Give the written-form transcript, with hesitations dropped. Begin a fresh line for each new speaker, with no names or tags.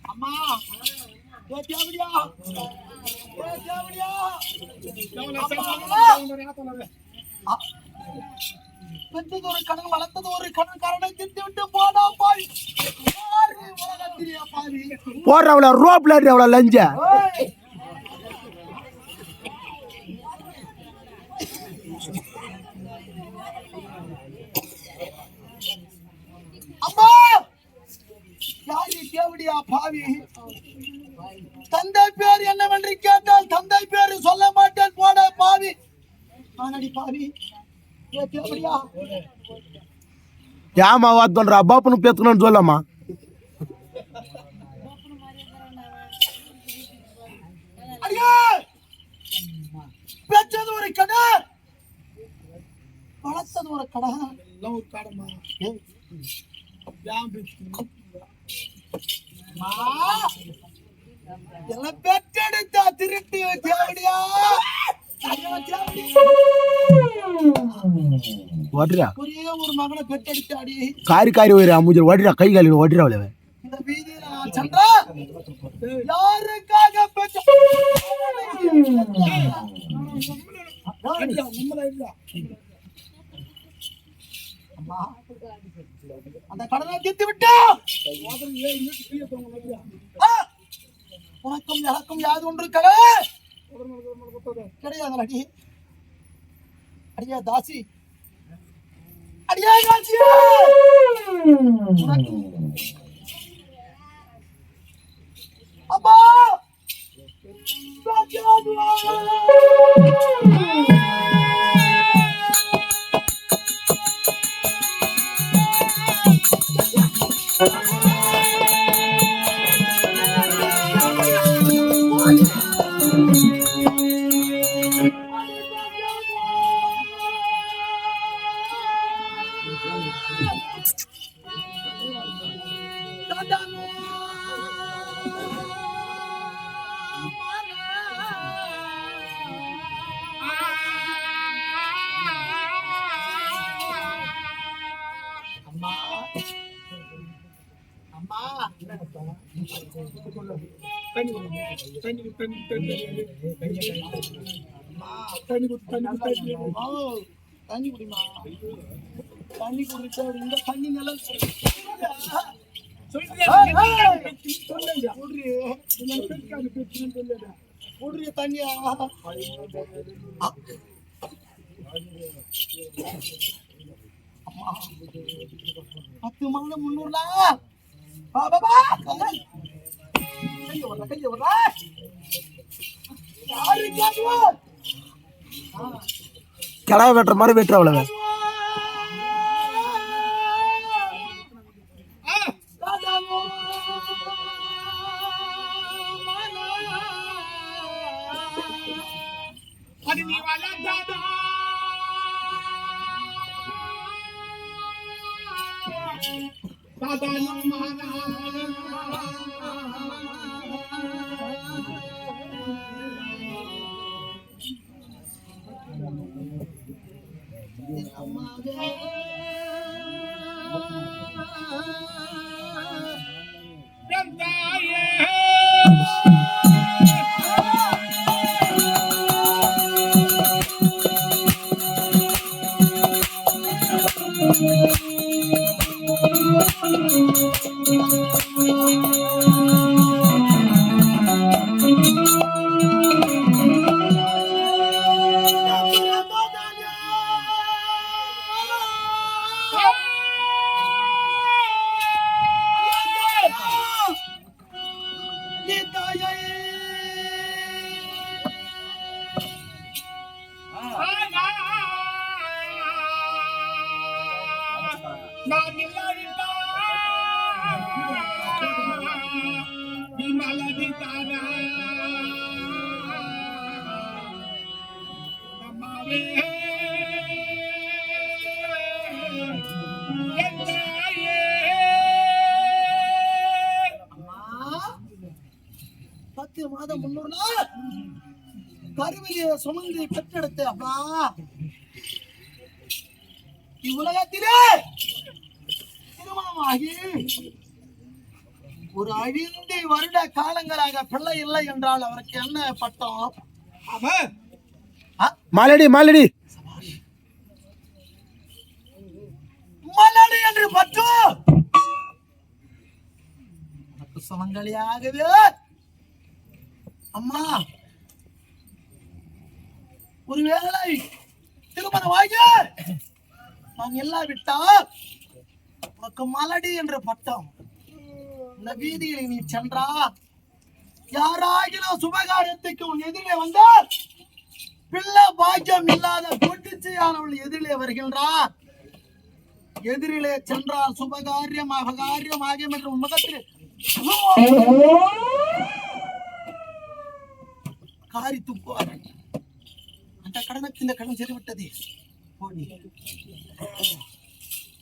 அம்மா பெற்றது ஒரு கடன் வளர்த்தது ஒரு கடன் கரனை திட்டு விட்டு போடா போய்
போடுறவள ரோப்ல அவ்வளவு லஞ்ச
அம்மா யாரு தேவடியா பாவி தந்தை பேர் என்னவென்று கேட்டால் தந்தை பேரு சொல்ல மாட்டேன் போட பாவி ஆனடி பாவி தேவடியா
ஏமா வாத்தோன்றா பாப்புன்னு பேத்துக்கணும்னு சொல்லமா
பெற்றது ஒரு கடை வளர்த்தது ஒரு கடை ஒரு கடமா எல்லாம் பெற்றெடுத்தா திருட்டு தேவடியா
ஓடுறா
ஒரே ஒரு மகனை பெற்றெடுத்தாடி
காரி காரி ஓடுறா மூஞ்சல் ஓடுறா கை காலி ஓடுறா அவள
இந்த வீதியில நான் சென்றா யாருக்காக பெற்ற அம்மா அந்த கடனை தீர்த்து விட்டா உனக்கும் எனக்கும் யாது ஒன்று கடை கிடையாது அடி அடியா தாசி அடியா தாசி அப்பா தண்ணி குடிமா தண்ணி குடிச்சா இந்த தண்ணி நல்லா தண்ணியா 10 மாலை 300
கிளா வெட்டுற மாதிரி வெட்டுற அவ்வளவு
அம்மா, 10 மாதம் முன்னூறு நாள் கருவிலே சுமந்து பெற்றெடுத்து அப்பா இவ்வுலகத்திலே திருமணமாகி ஒரு 5 வருட காலங்களாக பிள்ளை இல்லை என்றால் அவருக்கு என்ன பட்டம்? ஆமா,
மாலடி மாலடி
மலடி என்று பட்டம் உனக்கு சுமங்கலியாகவே. அம்மா, ஒருவேளை திருமணமாகி நாம் எல்லாம் விட்டால் உனக்கு மலடி என்று பட்டம். இந்த வீதியில் நீ சென்றா யாராகிலும் சுபகாரியத்துக்கு உன் எதிரே வந்தால் பிள்ளை பாக்கியம் இல்லாத கொட்டிச்சையானவள் எதிரிலே வருகின்றார். எதிரிலே சென்றால் சுபகாரியம் அபகாரியம் ஆகியம் என்று உன் முகத்தில் காரி துப்புவார். அந்த கடனுக்கு இந்த கடன் சரிவிட்டது.